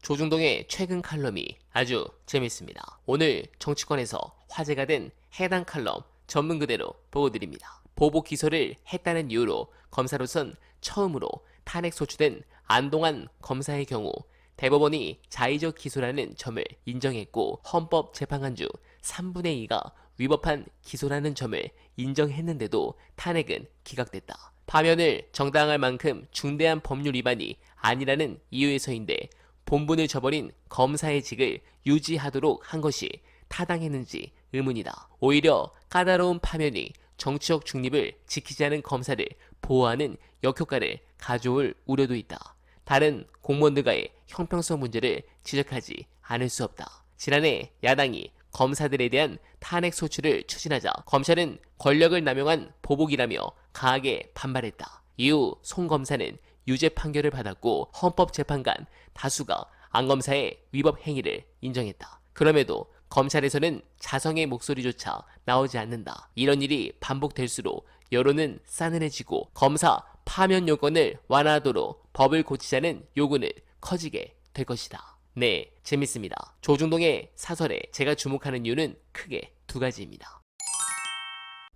조중동의 최근 칼럼이 아주 재밌습니다. 오늘 정치권에서 화제가 된 해당 칼럼 전문 그대로 보고드립니다. 보복 기소를 했다는 이유로 검사로선 처음으로 탄핵 소추된 안동안 검사의 경우 대법원이 자의적 기소라는 점을 인정했고 헌법재판관 중 3분의 2가 위법한 기소라는 점을 인정했는데도 탄핵은 기각됐다. 파면을 정당할 만큼 중대한 법률 위반이 아니라는 이유에서인데 본분을 저버린 검사의 직을 유지하도록 한 것이 타당했는지 의문이다. 오히려 까다로운 파면이 정치적 중립을 지키지 않은 검사를 보호하는 역효과를 가져올 우려도 있다. 다른 공무원들과의 형평성 문제를 지적하지 않을 수 없다. 지난해 야당이 검사들에 대한 탄핵 소추를 추진하자 검찰은 권력을 남용한 보복이라며 강하게 반발했다. 이후 송 검사는 유죄 판결을 받았고 헌법재판관 다수가 안 검사의 위법 행위를 인정했다. 그럼에도 검찰에서는 자성의 목소리조차 나오지 않는다. 이런 일이 반복될수록 여론은 싸늘해지고 검사 파면 요건을 완화하도록 법을 고치자는 요구는 커지게 될 것이다. 네, 재밌습니다. 조중동의 사설에 제가 주목하는 이유는 크게 두 가지입니다.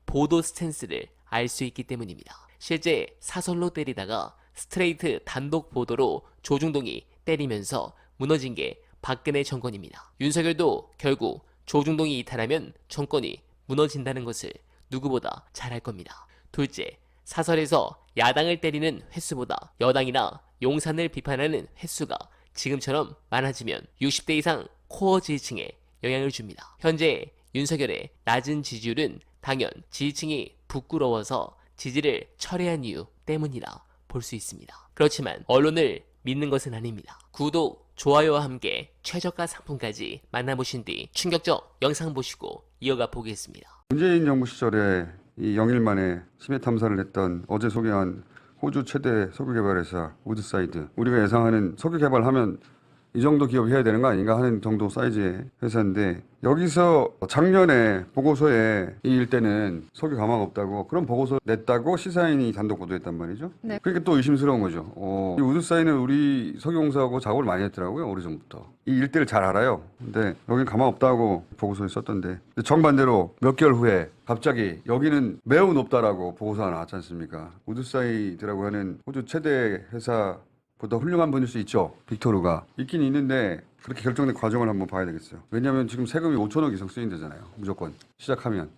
보도 스탠스를 알 수 있기 때문입니다. 실제 사설로 때리다가 스트레이트 단독 보도로 조중동이 때리면서 무너진 게 박근혜 정권입니다. 윤석열도 결국 조중동이 이탈하면 정권이 무너진다는 것을 누구보다 잘 알 겁니다. 둘째, 사설에서 야당을 때리는 횟수보다 여당이나 용산을 비판하는 횟수가 지금처럼 많아지면 60대 이상 코어 지지층에 영향을 줍니다. 현재 윤석열의 낮은 지지율은 당연 지지층이 부끄러워서 지지를 철회한 이유 때문이라 볼 수 있습니다. 그렇지만 언론을 믿는 것은 아닙니다. 구독, 좋아요와 함께 최저가 상품까지 만나보신 뒤 충격적 영상 보시고 이어가 보겠습니다. 문재인 정부 시절에 이 0일 만에 심해 탐사를 했던 어제 소개한 호주 최대 석유개발회사 우드사이드, 우리가 예상하는 석유 개발하면 이 정도 기업이 해야 되는 거 아닌가 하는 정도 사이즈의 회사인데, 여기서 작년에 보고서에 이 일대는 석유 가망 없다고 그런 보고서 냈다고 시사인이 단독 보도했단 말이죠. 네. 그러니까 또 의심스러운 거죠. 이 우드사이드는 우리 석유공사하고 작업을 많이 했더라고요. 오래전부터. 이 일대를 잘 알아요. 근데 여긴 가망 없다고 보고서에 썼던데, 정반대로 몇 개월 후에 갑자기 여기는 매우 높다라고 보고서가 나왔지 않습니까? 우드사이드라고 하는 호주 최대 회사 보다 훌륭한 분일 수 있죠. 빅토르가 있긴 있는데 그렇게 결정된 과정을 한번 봐야 되겠어요. 왜냐하면 지금 세금이 5천억 이상 쓰인대잖아요. 무조건 시작하면.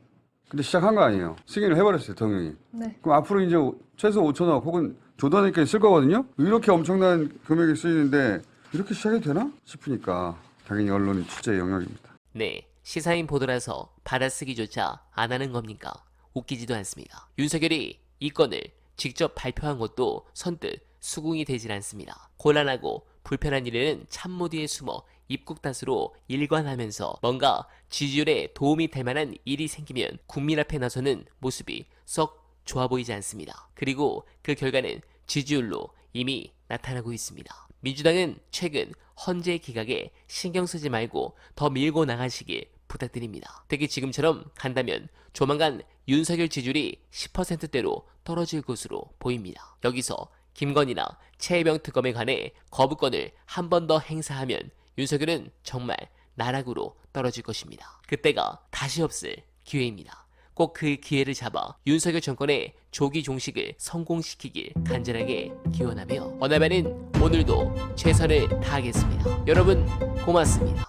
근데 시작한 거 아니에요. 승인을 해버렸어요, 대통령이. 네. 그럼 앞으로 이제 최소 5천억 혹은 조단위까지 쓸 거거든요. 이렇게 엄청난 금액이 쓰이는데 이렇게 시작해도 되나 싶으니까 당연히 언론이 취재의 영역입니다. 네, 시사인 보도라서 받아쓰기조차 안 하는 겁니까? 웃기지도 않습니다. 윤석열이 이 건을 직접 발표한 것도 선뜻 수긍이 되질 않습니다. 곤란하고 불편한 일에는 참모 뒤에 숨어 입국 탓으로 일관하면서 뭔가 지지율에 도움이 될 만한 일이 생기면 국민 앞에 나서는 모습이 썩 좋아 보이지 않습니다. 그리고 그 결과는 지지율로 이미 나타나고 있습니다. 민주당은 최근 헌재 기각에 신경 쓰지 말고 더 밀고 나가시길 부탁드립니다. 특히 지금처럼 간다면 조만간 윤석열 지지율이 10%대로 떨어질 것으로 보입니다. 여기서 김건희나 최혜병 특검에 관해 거부권을 한 번 더 행사하면 윤석열은 정말 나락으로 떨어질 것입니다. 그때가 다시 없을 기회입니다. 꼭 그 기회를 잡아 윤석열 정권의 조기 종식을 성공시키길 간절하게 기원하며 어나바는 오늘도 최선을 다하겠습니다. 여러분 고맙습니다.